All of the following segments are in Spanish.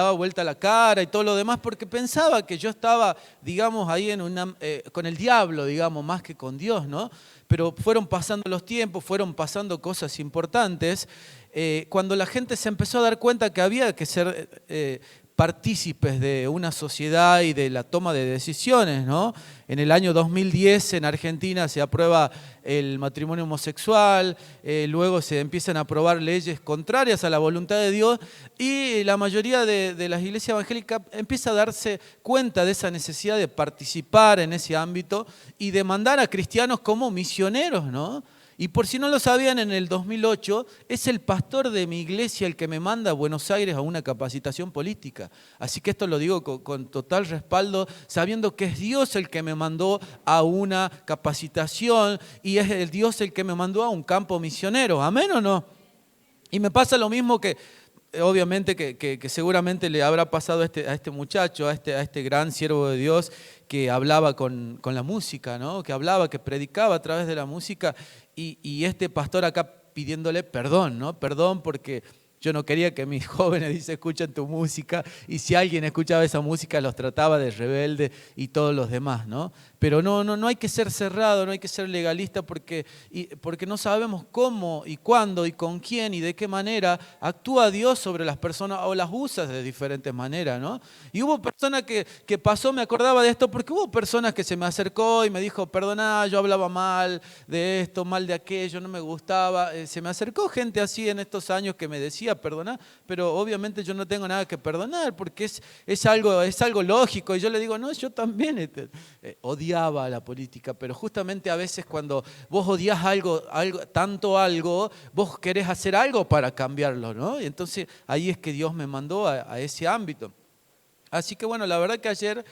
daba vuelta la cara y todo lo demás, porque pensaba que yo estaba, digamos, ahí con el diablo, digamos, más que con Dios, ¿no? Pero fueron pasando los tiempos, fueron pasando cosas importantes, cuando la gente se empezó a dar cuenta que había que ser partícipes de una sociedad y de la toma de decisiones, ¿no? En el año 2010 en Argentina se aprueba el matrimonio homosexual, luego se empiezan a aprobar leyes contrarias a la voluntad de Dios y la mayoría de las iglesias evangélicas empieza a darse cuenta de esa necesidad de participar en ese ámbito y de mandar a cristianos como misioneros, ¿no? Y por si no lo sabían, en el 2008 es el pastor de mi iglesia el que me manda a Buenos Aires a una capacitación política. Así que esto lo digo con total respaldo, sabiendo que es Dios el que me mandó a una capacitación y es el Dios el que me mandó a un campo misionero. ¿Amén o no? Y me pasa lo mismo que, obviamente, que seguramente le habrá pasado a este muchacho, a este gran siervo de Dios que hablaba con la música, ¿no? Que hablaba, que predicaba a través de la música y este pastor acá pidiéndole perdón, ¿no? Perdón porque yo no quería que mis jóvenes, dice, escuchen tu música, y si alguien escuchaba esa música los trataba de rebelde y todos los demás, ¿no? Pero no hay que ser cerrado, no hay que ser legalista porque no sabemos cómo y cuándo y con quién y de qué manera actúa Dios sobre las personas o las usa de diferentes maneras, ¿no? Y hubo personas que pasó, me acordaba de esto, porque hubo personas que se me acercó y me dijo, perdona, yo hablaba mal de esto, mal de aquello, no me gustaba. Se me acercó gente así en estos años que me decía perdonar, pero obviamente yo no tengo nada que perdonar porque es algo lógico. Y yo le digo, no, yo también odiaba la política, pero justamente a veces cuando vos odias tanto algo, vos querés hacer algo para cambiarlo, ¿no? Y entonces ahí es que Dios me mandó a ese ámbito. Así que bueno, la verdad que ayer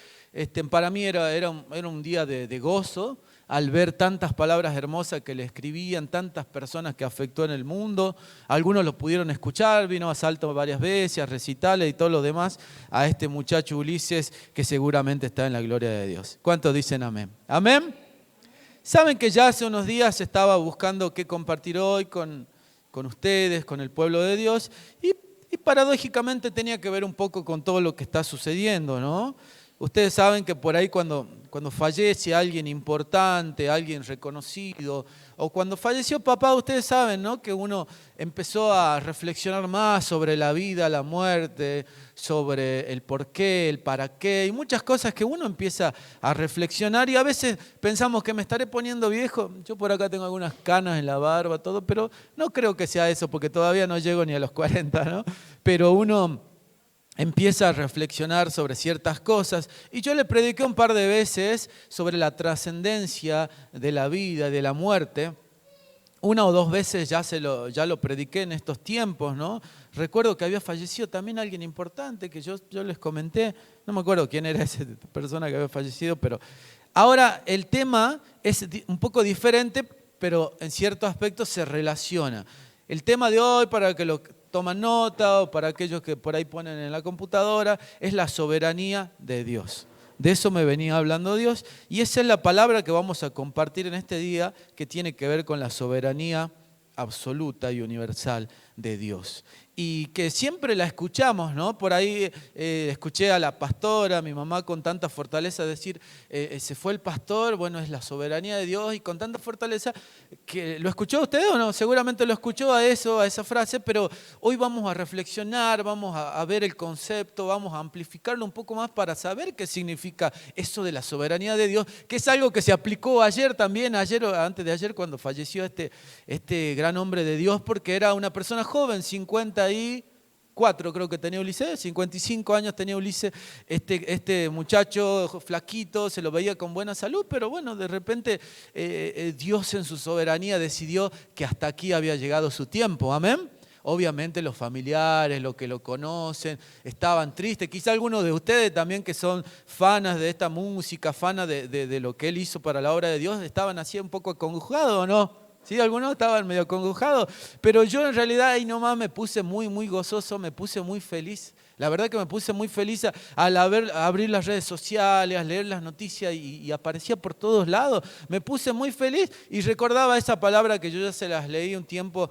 para mí era un día de gozo al ver tantas palabras hermosas que le escribían, tantas personas que afectó en el mundo. Algunos lo pudieron escuchar, vino a Salto varias veces, a recitales y todo lo demás, a este muchacho Ulises que seguramente está en la gloria de Dios. ¿Cuántos dicen amén? ¿Amén? Saben que ya hace unos días estaba buscando qué compartir hoy con ustedes, con el pueblo de Dios, y paradójicamente tenía que ver un poco con todo lo que está sucediendo, ¿no? Ustedes saben que por ahí cuando fallece alguien importante, alguien reconocido, o cuando falleció papá, ustedes saben, ¿no? Que uno empezó a reflexionar más sobre la vida, la muerte, sobre el por qué, el para qué, y muchas cosas que uno empieza a reflexionar y a veces pensamos que me estaré poniendo viejo. Yo por acá tengo algunas canas en la barba, todo, pero no creo que sea eso porque todavía no llego ni a los 40, ¿no? Pero uno empieza a reflexionar sobre ciertas cosas y yo le prediqué un par de veces sobre la trascendencia de la vida, de la muerte. Una o dos veces ya lo prediqué en estos tiempos, ¿no? Recuerdo que había fallecido también alguien importante que yo les comenté, no me acuerdo quién era esa persona que había fallecido, pero ahora el tema es un poco diferente, pero en ciertos aspectos se relaciona. El tema de hoy, para que lo toman nota o para aquellos que por ahí ponen en la computadora, es la soberanía de Dios. De eso me venía hablando Dios y esa es la palabra que vamos a compartir en este día que tiene que ver con la soberanía absoluta y universal de Dios. Y que siempre la escuchamos, ¿no? Por ahí escuché a la pastora, a mi mamá con tanta fortaleza decir, se fue el pastor, bueno, es la soberanía de Dios y con tanta fortaleza, que ¿lo escuchó usted o no? Seguramente lo escuchó a esa frase, pero hoy vamos a reflexionar, vamos a ver el concepto, vamos a amplificarlo un poco más para saber qué significa eso de la soberanía de Dios, que es algo que se aplicó ayer también, ayer o antes de ayer cuando falleció este gran hombre de Dios, porque era una persona joven, 54 creo que tenía Ulises, 55 años tenía Ulises, este muchacho flaquito, se lo veía con buena salud, pero bueno, de repente Dios en su soberanía decidió que hasta aquí había llegado su tiempo, amén. Obviamente los familiares, los que lo conocen, estaban tristes. Quizá algunos de ustedes también que son fanas de esta música, fanas de lo que él hizo para la obra de Dios, estaban así un poco acongojados, ¿o no? Sí, algunos estaban medio acongojados, pero yo en realidad ahí nomás me puse muy, muy gozoso, me puse muy feliz. La verdad que me puse muy feliz al abrir las redes sociales, leer las noticias y aparecía por todos lados. Me puse muy feliz y recordaba esa palabra que yo ya se las leí un tiempo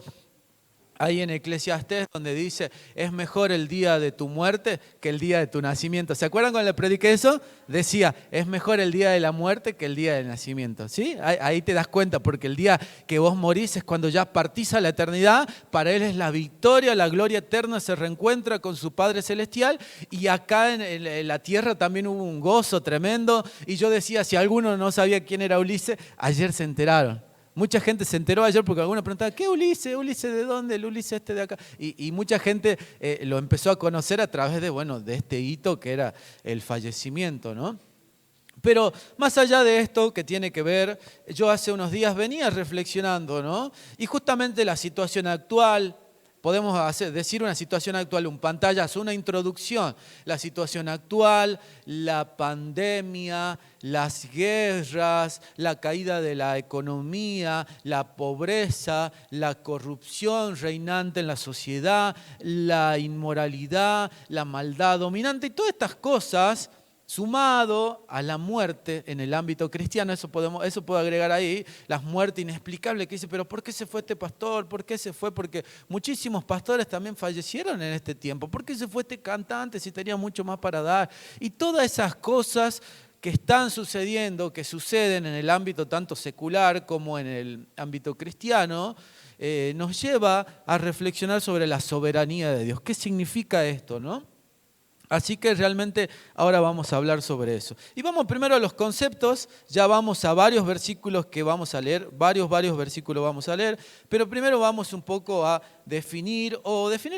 ahí en Eclesiastés, donde dice, es mejor el día de tu muerte que el día de tu nacimiento. ¿Se acuerdan cuando le prediqué eso? Decía, es mejor el día de la muerte que el día del nacimiento. ¿Sí? Ahí te das cuenta, porque el día que vos morís es cuando ya partís a la eternidad. Para Él es la victoria, la gloria eterna, se reencuentra con su Padre Celestial. Y acá en la tierra también hubo un gozo tremendo. Y yo decía, si alguno no sabía quién era Ulises, ayer se enteraron. Mucha gente se enteró ayer porque algunos preguntaban, ¿qué Ulises? ¿Ulises de dónde? El Ulises este de acá. Y mucha gente lo empezó a conocer a través de este hito que era el fallecimiento, ¿no? Pero más allá de esto que tiene que ver, yo hace unos días venía reflexionando, ¿no? Y justamente la situación actual, podemos decir una situación actual, un pantallazo, una introducción. La situación actual, la pandemia, las guerras, la caída de la economía, la pobreza, la corrupción reinante en la sociedad, la inmoralidad, la maldad dominante y todas estas cosas, sumado a la muerte en el ámbito cristiano, eso puedo agregar ahí, las muertes inexplicables que dice, pero ¿por qué se fue este pastor? ¿Por qué se fue? Porque muchísimos pastores también fallecieron en este tiempo. ¿Por qué se fue este cantante si tenía mucho más para dar? Y todas esas cosas que están sucediendo, que suceden en el ámbito tanto secular como en el ámbito cristiano, nos lleva a reflexionar sobre la soberanía de Dios. ¿Qué significa esto, no? Así que realmente ahora vamos a hablar sobre eso. Y vamos primero a los conceptos, ya vamos a varios versículos que vamos a leer, varios versículos vamos a leer, pero primero vamos un poco a definir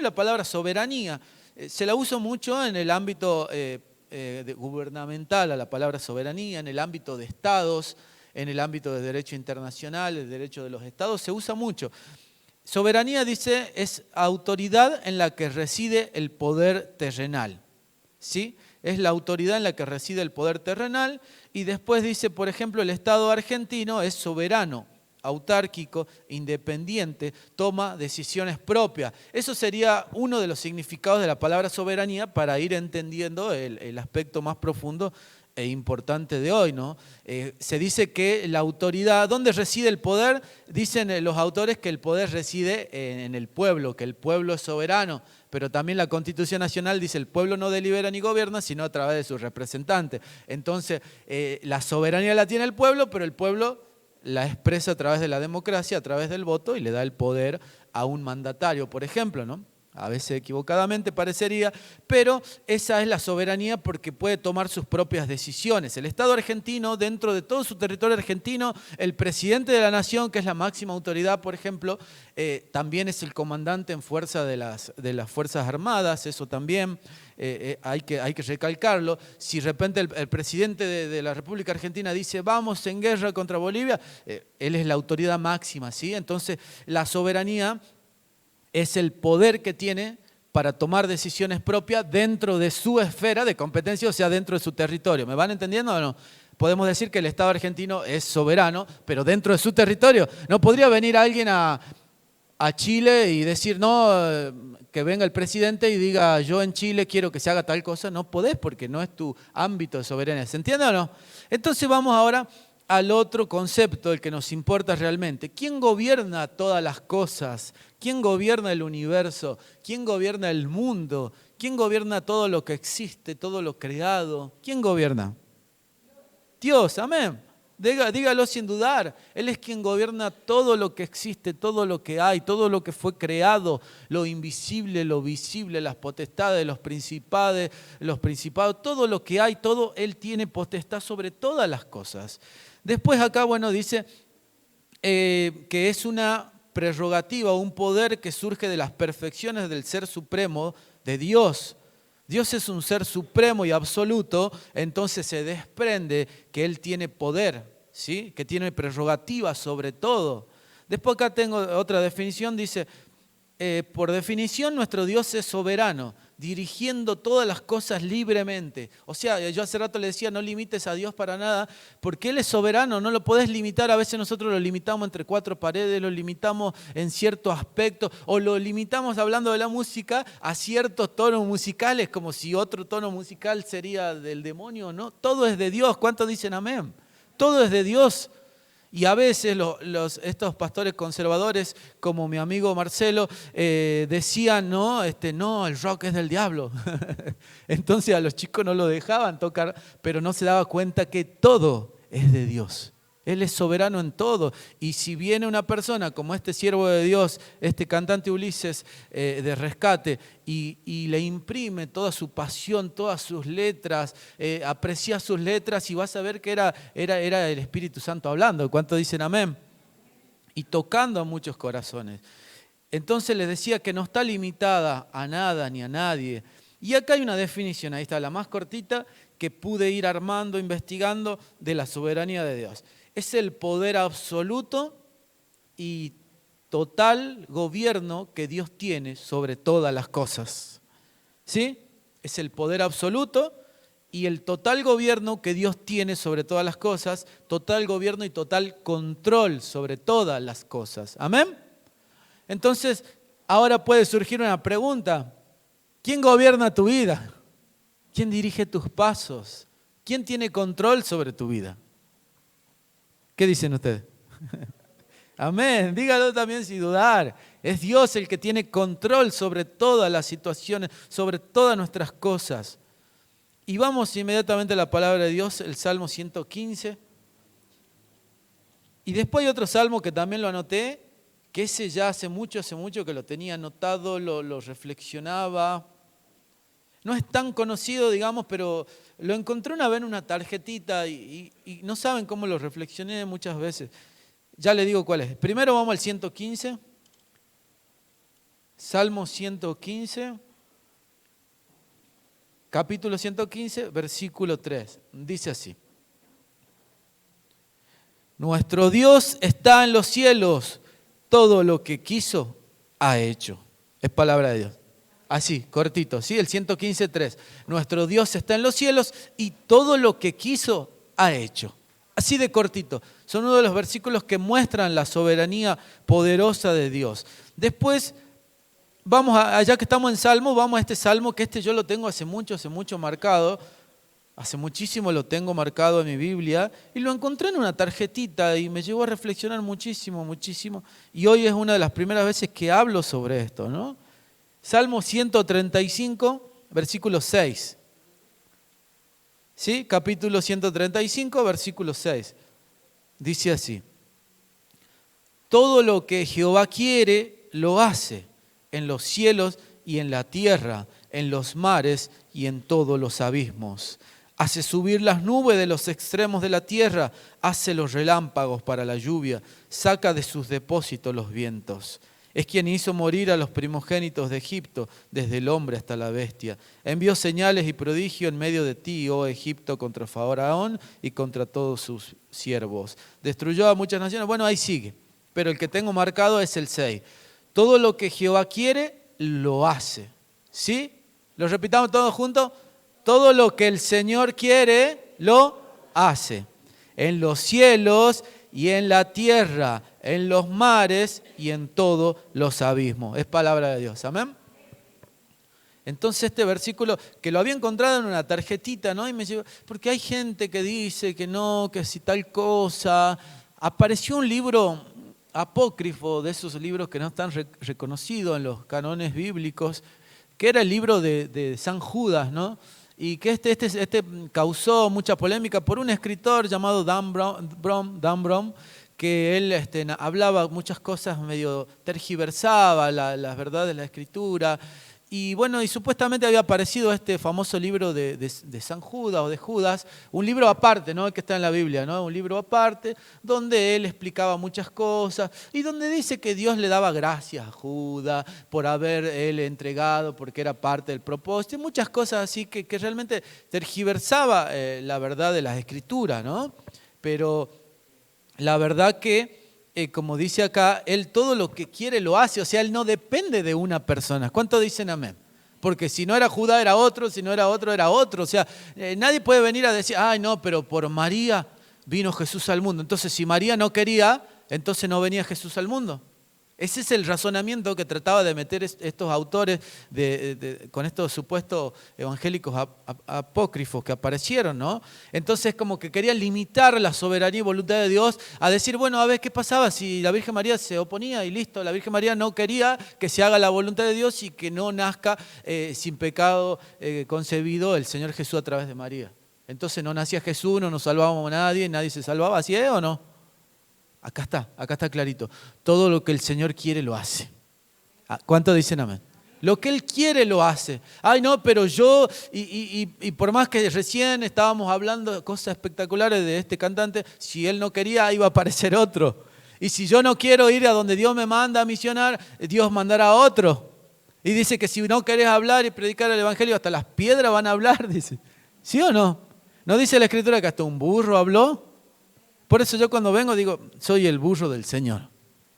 la palabra soberanía. Se la usa mucho en el ámbito gubernamental, a la palabra soberanía, en el ámbito de estados, en el ámbito de derecho internacional, el derecho de los estados, se usa mucho. Soberanía, dice, es autoridad en la que reside el poder terrenal. ¿Sí? Es la autoridad en la que reside el poder terrenal y después dice, por ejemplo, el Estado argentino es soberano, autárquico, independiente, toma decisiones propias. Eso sería uno de los significados de la palabra soberanía para ir entendiendo el aspecto más profundo e importante de hoy, ¿no? Se dice que la autoridad, ¿dónde reside el poder? Dicen los autores que el poder reside en el pueblo, que el pueblo es soberano, pero también la Constitución Nacional dice el pueblo no delibera ni gobierna, sino a través de sus representantes. Entonces, la soberanía la tiene el pueblo, pero el pueblo la expresa a través de la democracia, a través del voto, y le da el poder a un mandatario, por ejemplo, ¿no? A veces equivocadamente parecería, pero esa es la soberanía porque puede tomar sus propias decisiones. El Estado argentino, dentro de todo su territorio argentino, el presidente de la nación, que es la máxima autoridad, por ejemplo, también es el comandante en fuerza de las Fuerzas Armadas, eso también hay que recalcarlo. Si de repente el presidente de la República Argentina dice vamos en guerra contra Bolivia, él es la autoridad máxima, ¿sí? Entonces la soberanía es el poder que tiene para tomar decisiones propias dentro de su esfera de competencia, o sea, dentro de su territorio. ¿Me van entendiendo o no? Podemos decir que el Estado argentino es soberano, pero dentro de su territorio. No podría venir alguien a Chile y decir, no, que venga el presidente y diga, yo en Chile quiero que se haga tal cosa. No podés porque no es tu ámbito de soberanía. ¿Se entiende o no? Entonces vamos ahora al otro concepto, el que nos importa realmente. ¿Quién gobierna todas las cosas? ¿Quién gobierna el universo? ¿Quién gobierna el mundo? ¿Quién gobierna todo lo que existe, todo lo creado? ¿Quién gobierna? Dios, amén. Dígalo sin dudar. Él es quien gobierna todo lo que existe, todo lo que hay, todo lo que fue creado, lo invisible, lo visible, las potestades, los principados, todo lo que hay, todo Él tiene potestad sobre todas las cosas. Después acá, dice que es una prerrogativa, un poder que surge de las perfecciones del ser supremo de Dios. Dios es un ser supremo y absoluto, entonces se desprende que Él tiene poder, ¿sí? Que tiene prerrogativa sobre todo. Después acá tengo otra definición, dice, por definición nuestro Dios es soberano, dirigiendo todas las cosas libremente. O sea, yo hace rato le decía, no limites a Dios para nada, porque Él es soberano, no lo podés limitar. A veces nosotros lo limitamos entre cuatro paredes, lo limitamos en ciertos aspectos, o lo limitamos hablando de la música a ciertos tonos musicales, como si otro tono musical sería del demonio, ¿no? Todo es de Dios. ¿Cuántos dicen amén? Todo es de Dios. Y a veces estos pastores conservadores, como mi amigo Marcelo, decían, no, el rock es del diablo. Entonces a los chicos no lo dejaban tocar, pero no se daba cuenta que todo es de Dios. Él es soberano en todo. Y si viene una persona como este siervo de Dios, este cantante Ulises de Rescate, y le imprime toda su pasión, todas sus letras, aprecia sus letras, y vas a ver que era el Espíritu Santo hablando. ¿Cuántos dicen amén? Y tocando a muchos corazones. Entonces les decía que no está limitada a nada ni a nadie. Y acá hay una definición, ahí está la más cortita, que pude ir armando, investigando, de la soberanía de Dios. Es el poder absoluto y total gobierno que Dios tiene sobre todas las cosas. ¿Sí? Es el poder absoluto y el total gobierno que Dios tiene sobre todas las cosas, total gobierno y total control sobre todas las cosas. ¿Amén? Entonces, ahora puede surgir una pregunta. ¿Quién gobierna tu vida? ¿Quién dirige tus pasos? ¿Quién tiene control sobre tu vida? ¿Qué dicen ustedes? Amén, dígalo también sin dudar. Es Dios el que tiene control sobre todas las situaciones, sobre todas nuestras cosas. Y vamos inmediatamente a la palabra de Dios, el Salmo 115. Y después hay otro salmo que también lo anoté, que ese ya hace mucho que lo tenía anotado, lo reflexionaba. No es tan conocido, digamos, pero lo encontré una vez en una tarjetita y no saben cómo lo reflexioné muchas veces. Ya le digo cuál es. Primero vamos al 115. Salmo 115. Capítulo 115, versículo 3. Dice así. Nuestro Dios está en los cielos. Todo lo que quiso, ha hecho. Es palabra de Dios. Así, cortito, ¿sí? El 115.3. Nuestro Dios está en los cielos y todo lo que quiso ha hecho. Así de cortito. Son uno de los versículos que muestran la soberanía poderosa de Dios. Después, allá que estamos en Salmo, vamos a este Salmo que yo lo tengo hace mucho marcado. Hace muchísimo lo tengo marcado en mi Biblia y lo encontré en una tarjetita y me llevó a reflexionar muchísimo. Y hoy es una de las primeras veces que hablo sobre esto, ¿no? Salmo 135, versículo 6. ¿Sí? Capítulo 135, versículo 6. Dice así. Todo lo que Jehová quiere, lo hace en los cielos y en la tierra, en los mares y en todos los abismos. Hace subir las nubes de los extremos de la tierra, hace los relámpagos para la lluvia, saca de sus depósitos los vientos. Es quien hizo morir a los primogénitos de Egipto, desde el hombre hasta la bestia. Envió señales y prodigios en medio de ti, oh Egipto, contra Faraón y contra todos sus siervos. Destruyó a muchas naciones. Bueno, ahí sigue. Pero el que tengo marcado es el 6. Todo lo que Jehová quiere, lo hace. ¿Sí? ¿Lo repitamos todos juntos? Todo lo que el Señor quiere, lo hace. En los cielos y en la tierra, en los mares y en todos los abismos. Es palabra de Dios. Amén. Entonces este versículo, que lo había encontrado en una tarjetita, ¿no? Y me llegó, porque hay gente que dice que no, que si tal cosa. Apareció un libro apócrifo, de esos libros que no están reconocidos en los canones bíblicos, que era el libro de San Judas, ¿no? Y que este causó mucha polémica por un escritor llamado Dan Brown, que él hablaba muchas cosas, medio tergiversaba las verdades de la Escritura. Y bueno, y supuestamente había aparecido este famoso libro de San Judas o de Judas, un libro aparte, ¿no? Que está en la Biblia, ¿no? Un libro aparte donde él explicaba muchas cosas y donde dice que Dios le daba gracias a Judas por haber él entregado, porque era parte del propósito, y muchas cosas así que realmente tergiversaba la verdad de las Escrituras, ¿no? Pero la verdad que como dice acá, Él todo lo que quiere lo hace, o sea, Él no depende de una persona. ¿Cuántos dicen amén? Porque si no era Judá era otro, si no era otro era otro. O sea, nadie puede venir a decir, ay no, pero por María vino Jesús al mundo. Entonces si María no quería, entonces no venía Jesús al mundo. Ese es el razonamiento que trataba de meter estos autores con estos supuestos evangélicos apócrifos que aparecieron, ¿no? Entonces como que querían limitar la soberanía y voluntad de Dios a decir, bueno, a ver qué pasaba si la Virgen María se oponía y listo, la Virgen María no quería que se haga la voluntad de Dios y que no nazca sin pecado concebido el Señor Jesús a través de María. Entonces no nacía Jesús, no nos salvábamos a nadie se salvaba, ¿así es o no? Acá está clarito. Todo lo que el Señor quiere lo hace. ¿Cuántos dicen amén? Lo que Él quiere lo hace. Ay, no, pero yo, y por más que recién estábamos hablando de cosas espectaculares de este cantante, si Él no quería, iba a aparecer otro. Y si yo no quiero ir a donde Dios me manda a misionar, Dios mandará a otro. Y dice que si no querés hablar y predicar el Evangelio, hasta las piedras van a hablar, dice. ¿Sí o no? ¿No dice la Escritura que hasta un burro habló? Por eso yo cuando vengo digo, soy el burro del Señor,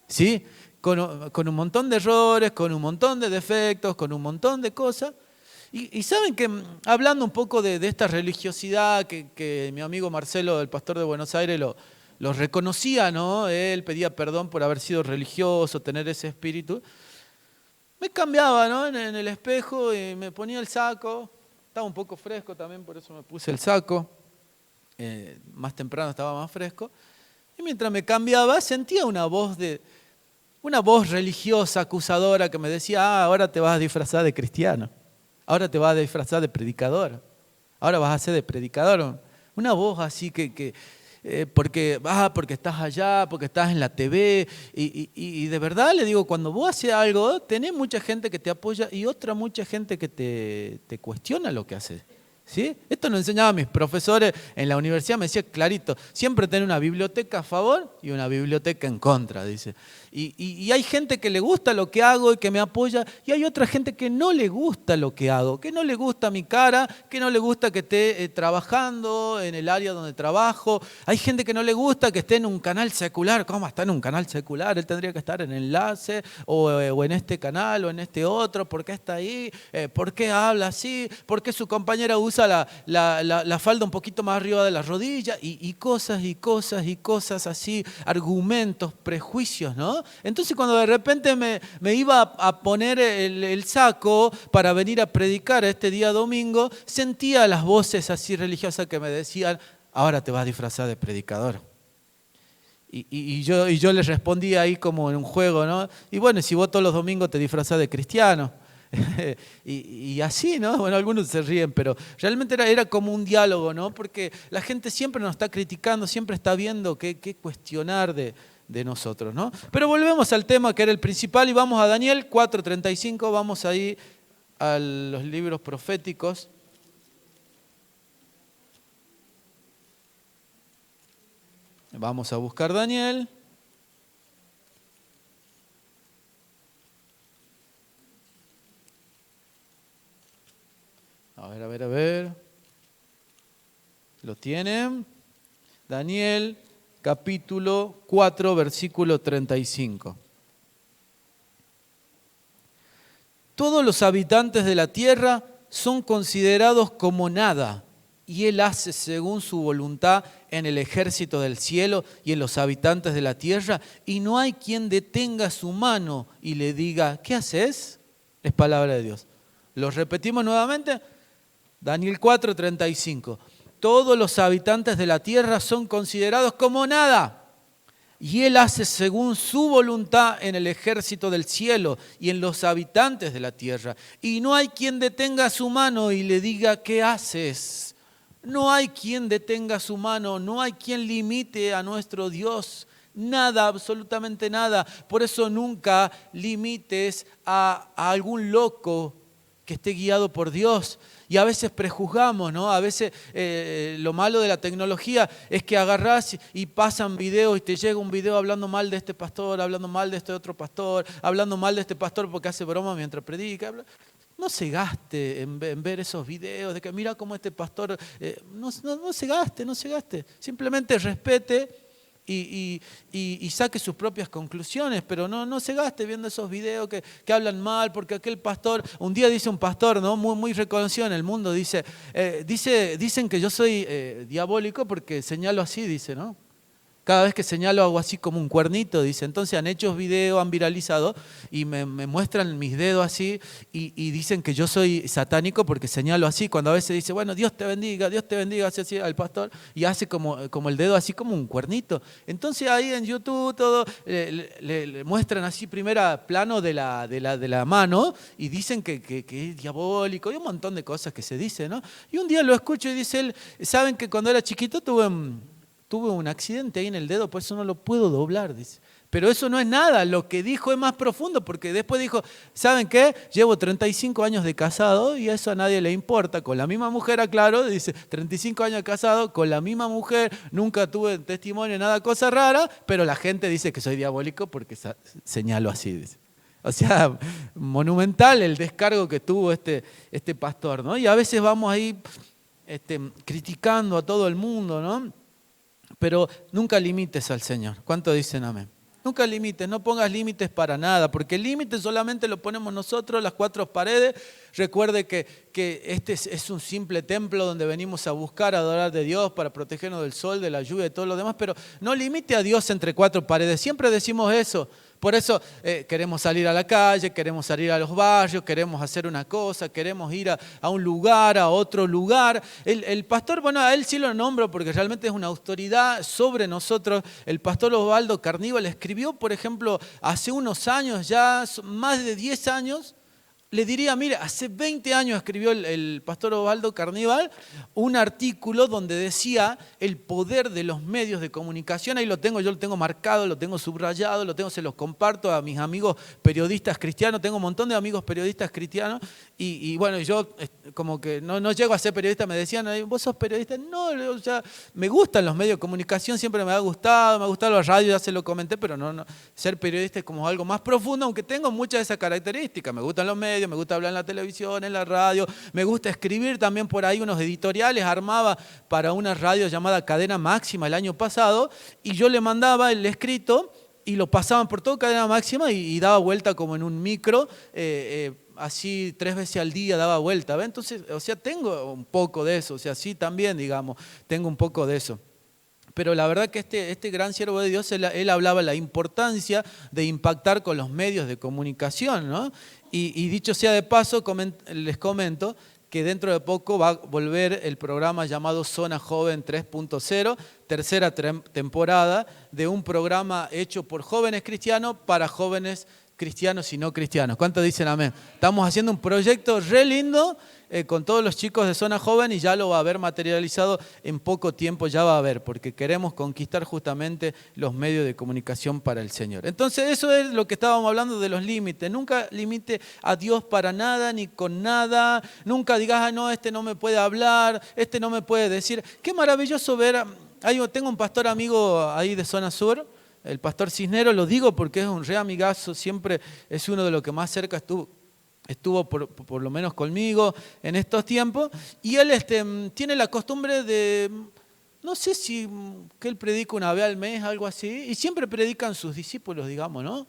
¿sí? Con un montón de errores, con un montón de defectos, con un montón de cosas. Y saben que hablando un poco de esta religiosidad que mi amigo Marcelo, el pastor de Buenos Aires, lo reconocía, ¿no? Él pedía perdón por haber sido religioso, tener ese espíritu. Me cambiaba, ¿no? En el espejo y me ponía el saco. Estaba un poco fresco también, por eso me puse el saco. Más temprano estaba más fresco, y mientras me cambiaba sentía una voz religiosa, acusadora, que me decía, ahora te vas a disfrazar de cristiano, ahora te vas a disfrazar de predicador, ahora vas a ser de predicador. Una voz así porque estás allá, porque estás en la TV, y de verdad le digo, cuando vos haces algo, tenés mucha gente que te apoya y otra mucha gente que te cuestiona lo que haces. ¿Sí? Esto nos enseñaba mis profesores en la universidad, me decía clarito, siempre tener una biblioteca a favor y una biblioteca en contra, dice. Y hay gente que le gusta lo que hago y que me apoya, y hay otra gente que no le gusta lo que hago, que no le gusta mi cara, que no le gusta que esté trabajando en el área donde trabajo. Hay gente que no le gusta que esté en un canal secular. ¿Cómo está en un canal secular? Él tendría que estar en Enlace o en este canal o en este otro. ¿Por qué está ahí? ¿Por qué habla así? ¿Por qué su compañera usa la falda un poquito más arriba de la rodilla? Y cosas así, argumentos, prejuicios, ¿no? Entonces cuando de repente me iba a poner el saco para venir a predicar este día domingo, sentía las voces así religiosas que me decían, ahora te vas a disfrazar de predicador. Y yo les respondía ahí como en un juego, ¿no? Y bueno, si vos todos los domingos te disfrazás de cristiano. y así, ¿no? Bueno, algunos se ríen, pero realmente era como un diálogo, ¿no? Porque la gente siempre nos está criticando, siempre está viendo qué cuestionar de nosotros, ¿no? Pero volvemos al tema que era el principal y vamos a Daniel 4:35, vamos ahí a los libros proféticos. Vamos a buscar Daniel. A ver. ¿Lo tienen? Daniel, capítulo 4, versículo 35. Todos los habitantes de la tierra son considerados como nada, y Él hace según su voluntad en el ejército del cielo y en los habitantes de la tierra, y no hay quien detenga su mano y le diga, ¿qué haces? Es palabra de Dios. ¿Lo repetimos nuevamente? Daniel 4:35. Todos los habitantes de la tierra son considerados como nada, y Él hace según su voluntad en el ejército del cielo y en los habitantes de la tierra. Y no hay quien detenga su mano y le diga, ¿qué haces? No hay quien detenga su mano, no hay quien limite a nuestro Dios. Nada, absolutamente nada. Por eso nunca limites a algún loco que esté guiado por Dios. Y a veces prejuzgamos, ¿no? A veces lo malo de la tecnología es que agarrás y pasan videos y te llega un video hablando mal de este pastor, hablando mal de este otro pastor, hablando mal de este pastor porque hace broma mientras predica. No se gaste en ver esos videos de que mira cómo este pastor... No se gaste. Simplemente respete y saque sus propias conclusiones, pero no se gaste viendo esos videos que hablan mal, porque aquel pastor, un día dice un pastor, ¿no? muy reconocido en el mundo, dicen que yo soy diabólico porque señalo así, dice, ¿no? Cada vez que señalo hago así como un cuernito, dice. Entonces han hecho videos, han viralizado y me muestran mis dedos así y dicen que yo soy satánico porque señalo así. Cuando a veces dice, bueno, Dios te bendiga, hace así al pastor y hace como el dedo así como un cuernito. Entonces ahí en YouTube todo le muestran así primera plano de la mano y dicen que es diabólico y un montón de cosas que se dicen, ¿no? Y un día lo escucho y dice él, ¿saben que cuando era chiquito tuve un accidente ahí en el dedo, por eso no lo puedo doblar, dice. Pero eso no es nada, lo que dijo es más profundo, porque después dijo, ¿saben qué? Llevo 35 años de casado y eso a nadie le importa. Con la misma mujer, aclaro, dice, 35 años de casado, con la misma mujer, nunca tuve testimonio, nada, cosa rara, pero la gente dice que soy diabólico porque señalo así, dice. O sea, monumental el descargo que tuvo este pastor, ¿no? Y a veces vamos ahí criticando a todo el mundo, ¿no? Pero nunca limites al Señor. ¿Cuánto dicen amén? Nunca limites, no pongas límites para nada, porque el límite solamente lo ponemos nosotros, las cuatro paredes. Recuerde que este es un simple templo donde venimos a buscar, a adorar de Dios para protegernos del sol, de la lluvia y de todo lo demás, pero no limite a Dios entre cuatro paredes. Siempre decimos eso. Por eso queremos salir a la calle, queremos salir a los barrios, queremos hacer una cosa, queremos ir a un lugar, a otro lugar. El pastor, bueno, a él sí lo nombro porque realmente es una autoridad sobre nosotros. El pastor Osvaldo Carníbal escribió, por ejemplo, hace unos años, ya más de 10 años, le diría, mire, hace 20 años escribió el pastor Osvaldo Carníbal un artículo donde decía el poder de los medios de comunicación. Ahí lo tengo, yo lo tengo marcado, lo tengo subrayado, se los comparto a mis amigos periodistas cristianos. Tengo un montón de amigos periodistas cristianos y bueno, yo como que no llego a ser periodista. Me decían, ¿vos sos periodista? No, o sea, me gustan los medios de comunicación, siempre me ha gustado la radio, ya se lo comenté, pero no, ser periodista es como algo más profundo, aunque tengo muchas de esas características. Me gustan los medios, me gusta hablar en la televisión, en la radio, me gusta escribir también por ahí unos editoriales, armaba para una radio llamada Cadena Máxima el año pasado y yo le mandaba el escrito y lo pasaban por todo Cadena Máxima y daba vuelta como en un micro, así 3 veces al día daba vuelta, ¿ve? Entonces, o sea, tengo un poco de eso, o sea, sí también, digamos, tengo un poco de eso. Pero la verdad que este gran siervo de Dios, él hablaba de la importancia de impactar con los medios de comunicación, ¿no? Y dicho sea de paso, les comento que dentro de poco va a volver el programa llamado Zona Joven 3.0, tercera temporada de un programa hecho por jóvenes cristianos para jóvenes cristianos y no cristianos. ¿Cuántos dicen amén? Estamos haciendo un proyecto re lindo con todos los chicos de Zona Joven y ya lo va a haber materializado en poco tiempo, ya va a haber, porque queremos conquistar justamente los medios de comunicación para el Señor. Entonces eso es lo que estábamos hablando de los límites. Nunca limite a Dios para nada ni con nada. Nunca digas, no, este no me puede hablar, este no me puede decir. Qué maravilloso ver, tengo un pastor amigo ahí de Zona Sur, el pastor Cisneros, lo digo porque es un re amigazo, siempre es uno de los que más cerca estuvo por lo menos conmigo en estos tiempos, y él tiene la costumbre de, no sé si que él predica una vez al mes, algo así, y siempre predican sus discípulos, digamos, ¿no?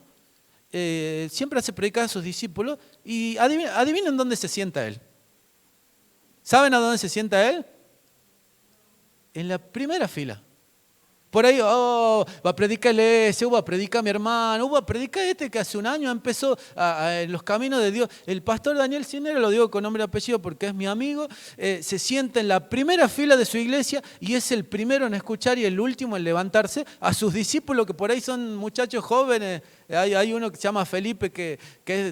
Siempre hace predicar a sus discípulos, y adivinen dónde se sienta él. ¿Saben a dónde se sienta él? En la primera fila. Por ahí, va a predicar ese, va a predicar mi hermano, va a predicar que hace un año empezó en los caminos de Dios. El pastor Daniel Cisneros, lo digo con nombre y apellido porque es mi amigo, se sienta en la primera fila de su iglesia y es el primero en escuchar y el último en levantarse a sus discípulos, que por ahí son muchachos jóvenes. Hay uno que se llama Felipe que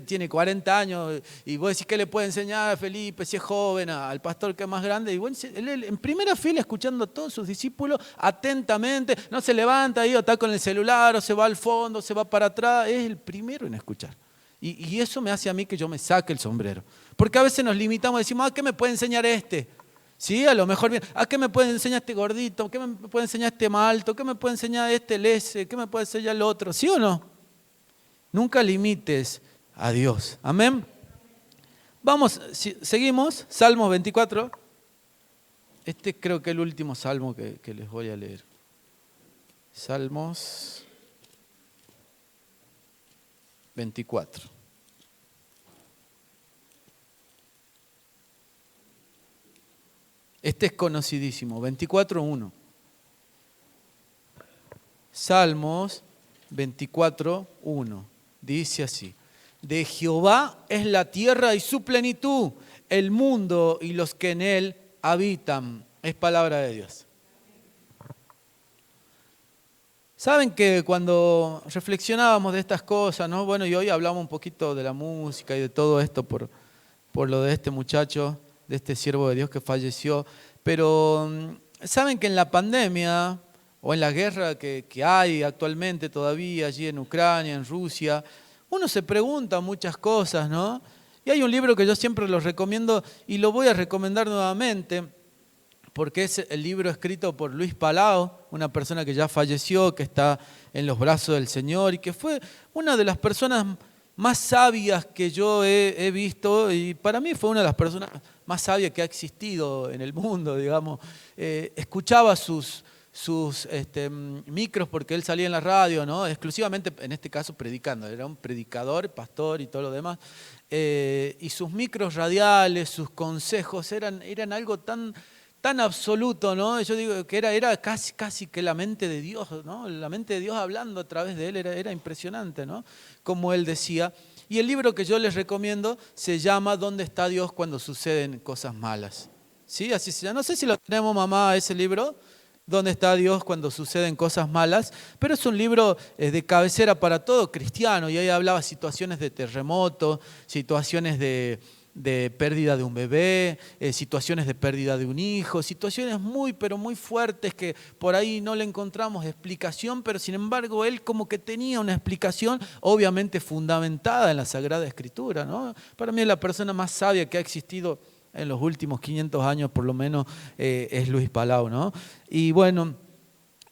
tiene 40 años y vos decís, ¿qué le puede enseñar a Felipe si es joven, al pastor que es más grande? Y bueno, él en primera fila escuchando a todos sus discípulos atentamente, no se levanta ahí o está con el celular o se va al fondo, se va para atrás, es el primero en escuchar. Y eso me hace a mí que yo me saque el sombrero. Porque a veces nos limitamos y decimos, ¿qué me puede enseñar este? Sí, a lo mejor bien. ¿Qué me puede enseñar este gordito? ¿Qué me puede enseñar este malto? ¿Qué me puede enseñar este lese? ¿Qué me puede enseñar el otro? ¿Sí o no? Nunca limites a Dios. Amén. Vamos, seguimos. Salmos 24. Este creo que es el último salmo que les voy a leer. Salmos 24. Este es conocidísimo. 24:1. Salmos 24:1. Dice así: de Jehová es la tierra y su plenitud, el mundo y los que en él habitan. Es palabra de Dios. Saben que cuando reflexionábamos de estas cosas, ¿no? Bueno, y hoy hablamos un poquito de la música y de todo esto por lo de este muchacho, de este siervo de Dios que falleció, pero saben que en la pandemia o en la guerra que hay actualmente todavía allí en Ucrania, en Rusia, uno se pregunta muchas cosas, ¿no? Y hay un libro que yo siempre lo recomiendo y lo voy a recomendar nuevamente, porque es el libro escrito por Luis Palau, una persona que ya falleció, que está en los brazos del Señor y que fue una de las personas más sabias que yo he visto, y para mí fue una de las personas más sabias que ha existido en el mundo, digamos. Escuchaba sus micros porque él salía en la radio, ¿no? Exclusivamente, en este caso, predicando. Era un predicador, pastor y todo lo demás. Y sus micros radiales, sus consejos eran algo tan absoluto, ¿no? Yo digo que era casi que la mente de Dios, ¿no? La mente de Dios hablando a través de él era impresionante, ¿no? Como él decía. Y el libro que yo les recomiendo se llama ¿Dónde está Dios cuando suceden cosas malas? ¿Sí? Así se llama. No sé si lo tenemos, mamá, ese libro, ¿Dónde está Dios cuando suceden cosas malas? Pero es un libro de cabecera para todo cristiano, y ahí hablaba situaciones de terremoto, situaciones de pérdida de un bebé, situaciones de pérdida de un hijo, situaciones muy, pero muy fuertes que por ahí no le encontramos explicación, pero sin embargo él como que tenía una explicación obviamente fundamentada en la Sagrada Escritura, ¿no? Para mí la persona más sabia que ha existido en los últimos 500 años por lo menos es Luis Palau, ¿no? Y bueno,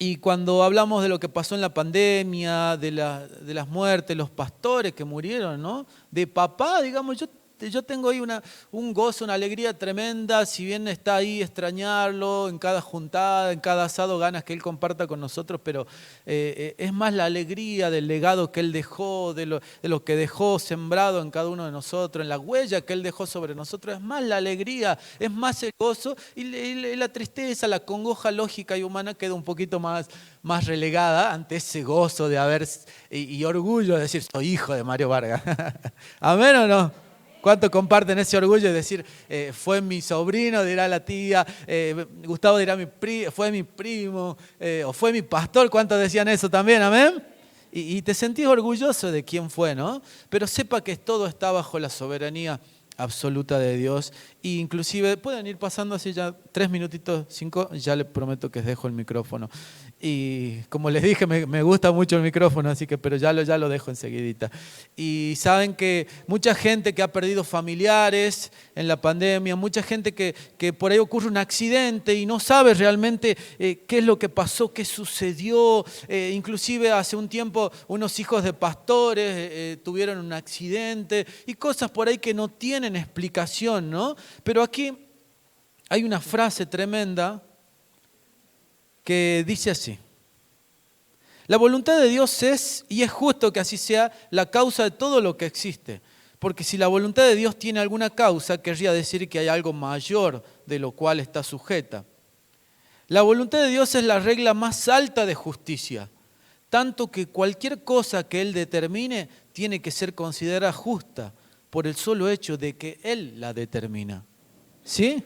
y cuando hablamos de lo que pasó en la pandemia, de las muertes, los pastores que murieron, ¿no? De papá, digamos, yo tengo ahí un gozo, una alegría tremenda, si bien está ahí extrañarlo en cada juntada, en cada asado, ganas que él comparta con nosotros, pero es más la alegría del legado que él dejó, de lo que dejó sembrado en cada uno de nosotros, en la huella que él dejó sobre nosotros, es más la alegría, es más el gozo, y la tristeza, la congoja lógica y humana queda un poquito más relegada ante ese gozo de haber y orgullo de decir, soy hijo de Mario Vargas. ¿Amén o no? ¿Cuántos comparten ese orgullo de decir, fue mi sobrino, dirá la tía, Gustavo dirá fue mi primo, o fue mi pastor? ¿Cuántos decían eso también? ¿Amén? Y te sentís orgulloso de quién fue, ¿no? Pero sepa que todo está bajo la soberanía absoluta de Dios. E inclusive, pueden ir pasando así ya 3 minutitos, 5, ya les prometo que les dejo el micrófono. Y como les dije, me gusta mucho el micrófono, así que, pero ya lo dejo enseguidita. Y saben que mucha gente que ha perdido familiares en la pandemia, mucha gente que por ahí ocurre un accidente y no sabe realmente qué es lo que pasó, qué sucedió. Inclusive hace un tiempo unos hijos de pastores tuvieron un accidente y cosas por ahí que no tienen explicación, ¿no? Pero aquí hay una frase tremenda que dice así: la voluntad de Dios es, y es justo que así sea, la causa de todo lo que existe. Porque si la voluntad de Dios tiene alguna causa, querría decir que hay algo mayor de lo cual está sujeta. La voluntad de Dios es la regla más alta de justicia, tanto que cualquier cosa que Él determine tiene que ser considerada justa por el solo hecho de que Él la determina. ¿Sí?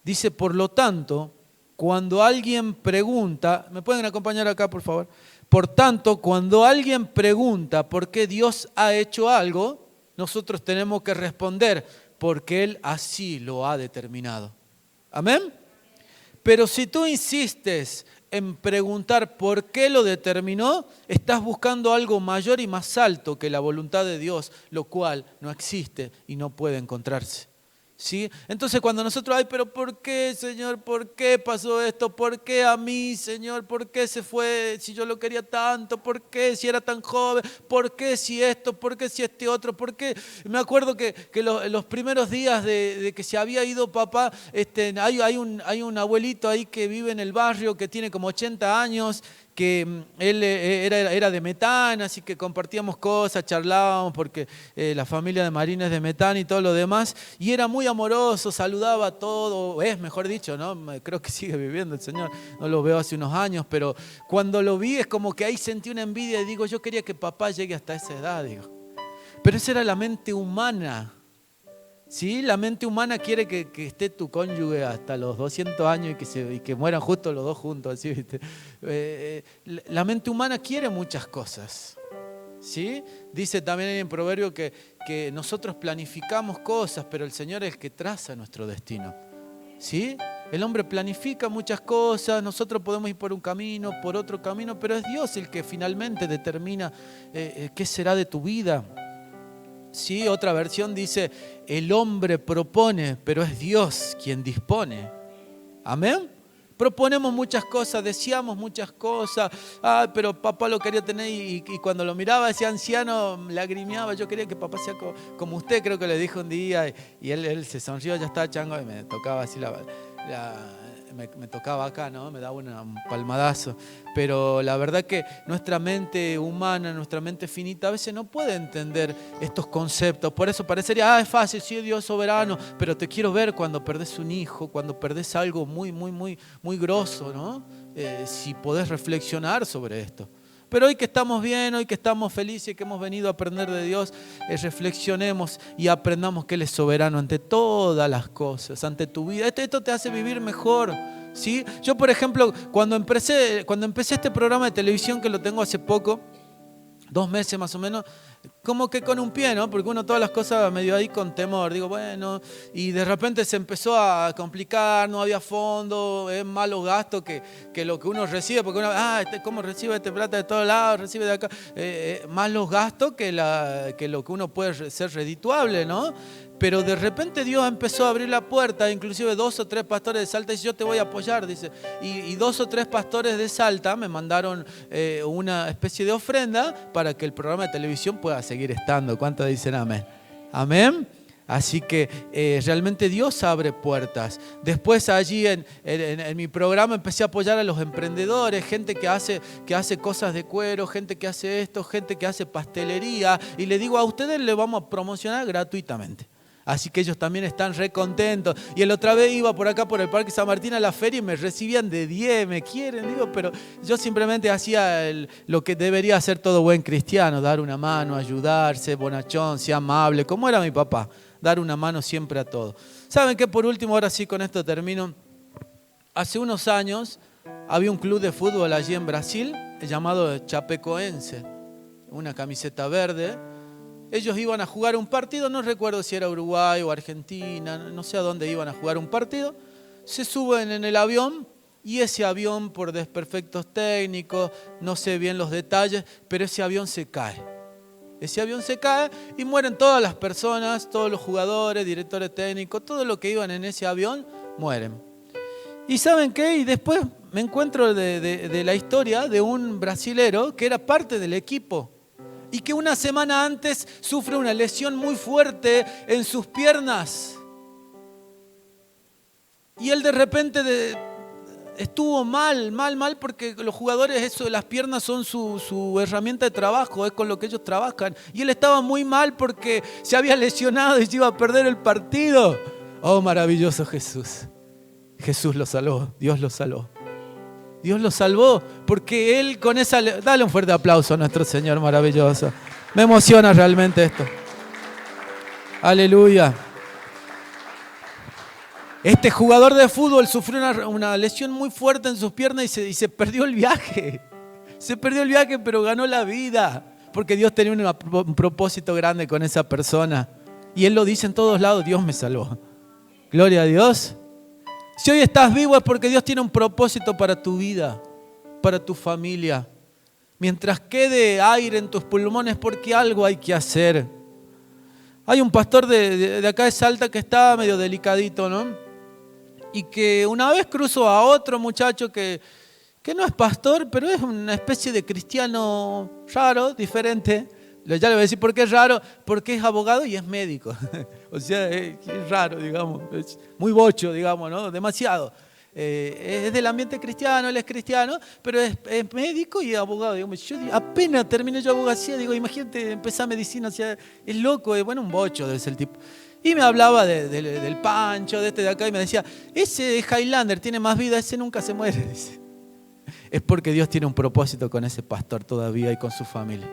Dice, por lo tanto, cuando alguien pregunta, ¿me pueden acompañar acá, por favor? Por tanto, cuando alguien pregunta por qué Dios ha hecho algo, nosotros tenemos que responder, porque Él así lo ha determinado. ¿Amén? Pero si tú insistes en preguntar por qué lo determinó, estás buscando algo mayor y más alto que la voluntad de Dios, lo cual no existe y no puede encontrarse. ¿Sí? Entonces cuando nosotros, ay, pero ¿por qué, Señor? ¿Por qué pasó esto? ¿Por qué a mí, Señor? ¿Por qué se fue si yo lo quería tanto? ¿Por qué si era tan joven? ¿Por qué si esto? ¿Por qué si este otro? ¿Por qué? Me acuerdo que los primeros días de que se había ido papá, hay un abuelito ahí que vive en el barrio, que tiene como 80 años, él era de Metán, así que compartíamos cosas, charlábamos, porque la familia de Marina es de Metán y todo lo demás. Y era muy amoroso, saludaba a todo, mejor dicho, ¿no? Creo que sigue viviendo el Señor, no lo veo hace unos años, pero cuando lo vi es como que ahí sentí una envidia y digo, yo quería que papá llegue hasta esa edad, digo. Pero esa era la mente humana. ¿Sí? La mente humana quiere que esté tu cónyuge hasta los 200 años y que mueran justo los dos juntos. ¿Sí? ¿Viste? La mente humana quiere muchas cosas. ¿Sí? Dice también en Proverbio que nosotros planificamos cosas, pero el Señor es el que traza nuestro destino. ¿Sí? El hombre planifica muchas cosas, nosotros podemos ir por un camino, por otro camino, pero es Dios el que finalmente determina qué será de tu vida. Sí, otra versión dice, el hombre propone, pero es Dios quien dispone. Amén. Proponemos muchas cosas, deseamos muchas cosas. Pero papá lo quería tener y cuando lo miraba ese anciano lagrimeaba. Yo quería que papá sea como usted, creo que le dijo un día. Y él se sonrió, ya está chango, y me tocaba así me tocaba acá, ¿no? Me daba un palmadazo. Pero la verdad que nuestra mente humana, nuestra mente finita, a veces no puede entender estos conceptos. Por eso parecería, es fácil, sí, Dios es soberano, pero te quiero ver cuando perdés un hijo, cuando perdés algo muy, muy, muy, muy grosso, ¿no? Si podés reflexionar sobre esto. Pero hoy que estamos bien, hoy que estamos felices, que hemos venido a aprender de Dios, reflexionemos y aprendamos que Él es soberano ante todas las cosas, ante tu vida. Esto te hace vivir mejor, ¿sí? Yo, por ejemplo, cuando empecé este programa de televisión, que lo tengo hace poco, 2 meses más o menos, como que con un pie, ¿no? Porque uno todas las cosas medio ahí con temor. Digo, bueno, y de repente se empezó a complicar, no había fondo, es más los gastos que lo que uno recibe, porque uno, ¿cómo recibe plata de todos lados? Recibe de acá. Más los gastos que lo que uno puede ser redituable, ¿no? Pero de repente Dios empezó a abrir la puerta, inclusive 2 o 3 pastores de Salta, dice, yo te voy a apoyar, dice. Y 2 o 3 pastores de Salta me mandaron una especie de ofrenda para que el programa de televisión pueda seguir estando. ¿Cuántos dicen amén? Amén. Así que realmente Dios abre puertas. Después allí en mi programa empecé a apoyar a los emprendedores, gente que hace cosas de cuero, gente que hace esto, gente que hace pastelería. Y le digo, a ustedes les vamos a promocionar gratuitamente. Así que ellos también están re contentos. Y el otra vez iba por acá, por el Parque San Martín a la feria y me recibían de 10, me quieren, digo, pero yo simplemente hacía lo que debería hacer todo buen cristiano, dar una mano, ayudar, ser bonachón, ser amable, como era mi papá, dar una mano siempre a todo. ¿Saben qué? Por último, ahora sí con esto termino. Hace unos años había un club de fútbol allí en Brasil llamado Chapecoense, una camiseta verde. Ellos iban a jugar un partido, no recuerdo si era Uruguay o Argentina, no sé a dónde iban a jugar un partido. Se suben en el avión y ese avión, por desperfectos técnicos, no sé bien los detalles, pero ese avión se cae. Ese avión se cae y mueren todas las personas, todos los jugadores, directores técnicos, todo lo que iban en ese avión, mueren. ¿Y saben qué? Y después me encuentro de la historia de un brasilero que era parte del equipo. Y que una semana antes sufre una lesión muy fuerte en sus piernas. Y él de repente estuvo mal, porque los jugadores, las piernas son su herramienta de trabajo, es con lo que ellos trabajan. Y él estaba muy mal porque se había lesionado y se iba a perder el partido. Oh, maravilloso Jesús. Jesús lo salvó, Dios lo salvó. Dios lo salvó, porque Él con esa... Dale un fuerte aplauso a nuestro Señor maravilloso. Me emociona realmente esto. Aleluya. Este jugador de fútbol sufrió una lesión muy fuerte en sus piernas y se perdió el viaje. Se perdió el viaje, pero ganó la vida, porque Dios tenía un propósito grande con esa persona. Y Él lo dice en todos lados, Dios me salvó. Gloria a Dios. Si hoy estás vivo es porque Dios tiene un propósito para tu vida, para tu familia. Mientras quede aire en tus pulmones, porque algo hay que hacer. Hay un pastor de acá de Salta que está medio delicadito, ¿no? Y que una vez cruzó a otro muchacho que no es pastor, pero es una especie de cristiano raro, diferente. Ya le voy a decir por qué es raro, porque es abogado y es médico. O sea, es raro, digamos, es muy bocho, digamos, ¿no? Demasiado. es del ambiente cristiano, él es cristiano, pero es médico y abogado. Yo apenas terminé yo abogacía, digo, imagínate, empezar medicina, o sea, es loco, bueno, un bocho debe ser el tipo. Y me hablaba del Pancho, de este de acá, y me decía, ese Highlander tiene más vida, ese nunca se muere, dice. Es porque Dios tiene un propósito con ese pastor todavía y con su familia.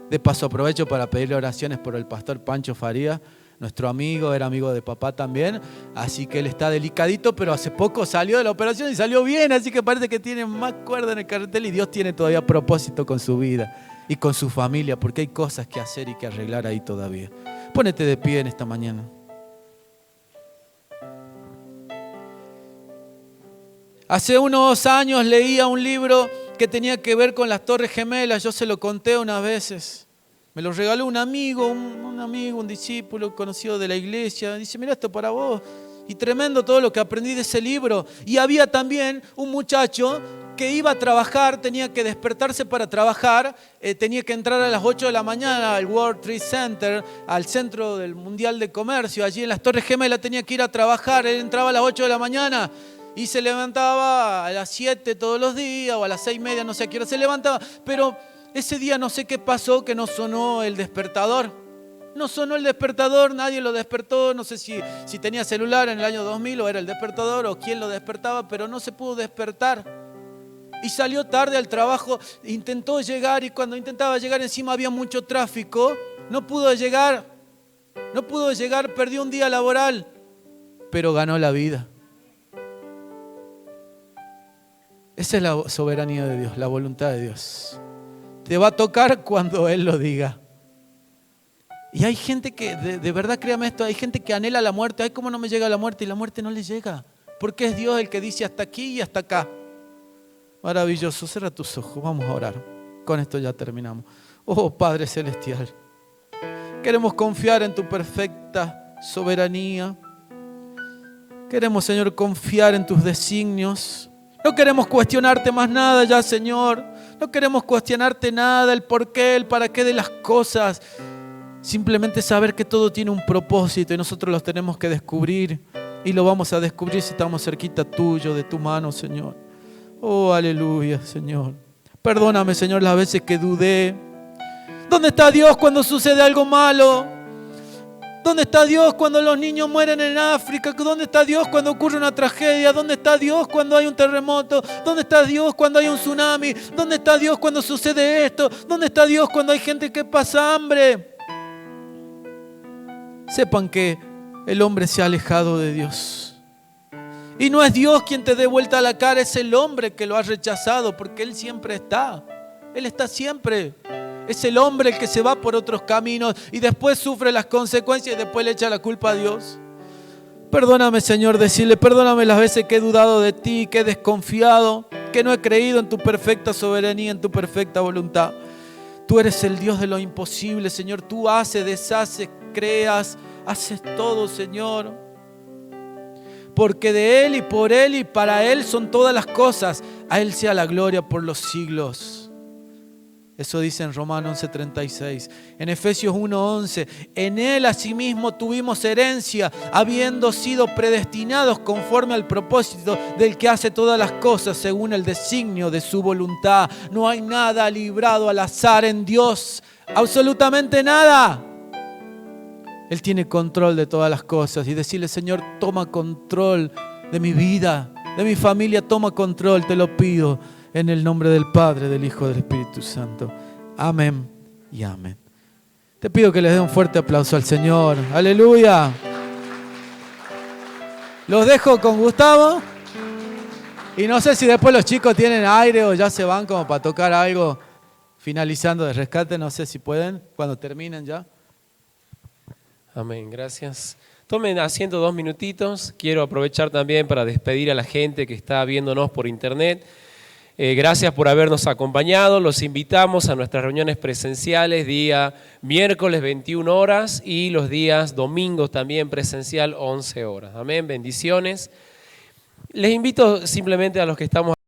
De paso aprovecho para pedirle oraciones por el pastor Pancho Farías, nuestro amigo, era amigo de papá también, así que él está delicadito, pero hace poco salió de la operación y salió bien, así que parece que tiene más cuerda en el cartel y Dios tiene todavía propósito con su vida y con su familia, porque hay cosas que hacer y que arreglar ahí todavía. Pónete de pie en esta mañana. Hace unos años leía un libro que tenía que ver con las Torres Gemelas, yo se lo conté unas veces. Me lo regaló un amigo, un discípulo conocido de la iglesia. Dice, mira esto para vos. Y tremendo todo lo que aprendí de ese libro. Y había también un muchacho que iba a trabajar, tenía que despertarse para trabajar, tenía que entrar a las 8 de la mañana al World Trade Center, al centro del Mundial de Comercio, allí en las Torres Gemelas, tenía que ir a trabajar. Él entraba a las 8 de la mañana y se levantaba a las 7 todos los días o a las 6:30, no sé a qué hora se levantaba, pero ese día no sé qué pasó, que no sonó el despertador. No sonó el despertador, nadie lo despertó, no sé si tenía celular en el año 2000 o era el despertador o quién lo despertaba, pero no se pudo despertar. Y salió tarde al trabajo, intentó llegar y cuando intentaba llegar encima había mucho tráfico, no pudo llegar, perdió un día laboral, pero ganó la vida. Esa es la soberanía de Dios, la voluntad de Dios. Te va a tocar cuando Él lo diga. Y hay gente que, de verdad, créame esto, hay gente que anhela la muerte. Ay, ¿cómo no me llega la muerte? Y la muerte no le llega. Porque es Dios el que dice hasta aquí y hasta acá. Maravilloso, cierra tus ojos, vamos a orar. Con esto ya terminamos. Oh Padre Celestial, queremos confiar en tu perfecta soberanía. Queremos, Señor, confiar en tus designios. No queremos cuestionarte más nada ya, Señor. No queremos cuestionarte nada, el por qué, el para qué de las cosas. Simplemente saber que todo tiene un propósito y nosotros los tenemos que descubrir. Y lo vamos a descubrir si estamos cerquita tuyo, de tu mano, Señor. Oh, aleluya, Señor. Perdóname, Señor, las veces que dudé. ¿Dónde está Dios cuando sucede algo malo? ¿Dónde está Dios cuando los niños mueren en África? ¿Dónde está Dios cuando ocurre una tragedia? ¿Dónde está Dios cuando hay un terremoto? ¿Dónde está Dios cuando hay un tsunami? ¿Dónde está Dios cuando sucede esto? ¿Dónde está Dios cuando hay gente que pasa hambre? Sepan que el hombre se ha alejado de Dios. Y no es Dios quien te dé vuelta la cara, es el hombre que lo ha rechazado, porque Él siempre está. Él está siempre. Es el hombre el que se va por otros caminos y después sufre las consecuencias y después le echa la culpa a Dios. Perdóname, Señor, decirle, perdóname las veces que he dudado de ti, que he desconfiado, que no he creído en tu perfecta soberanía, en tu perfecta voluntad. Tú eres el Dios de lo imposible, Señor. Tú haces, deshaces, creas, haces todo, Señor. Porque de Él y por Él y para Él son todas las cosas. A Él sea la gloria por los siglos. Eso dice en Romanos 11:36. En Efesios 1:11. En Él asimismo tuvimos herencia, habiendo sido predestinados conforme al propósito del que hace todas las cosas según el designio de su voluntad. No hay nada librado al azar en Dios. Absolutamente nada. Él tiene control de todas las cosas. Y decirle, Señor, toma control de mi vida, de mi familia, toma control, te lo pido. En el nombre del Padre, del Hijo, del Espíritu Santo. Amén y amén. Te pido que les dé un fuerte aplauso al Señor. Aleluya. Los dejo con Gustavo. Y no sé si después los chicos tienen aire o ya se van como para tocar algo finalizando de rescate. No sé si pueden cuando terminen ya. Amén, gracias. Tomen asiento 2 minutitos. Quiero aprovechar también para despedir a la gente que está viéndonos por internet. Gracias por habernos acompañado. Los invitamos a nuestras reuniones presenciales día miércoles 21 horas y los días domingos también presencial 11 horas. Amén, bendiciones. Les invito simplemente a los que estamos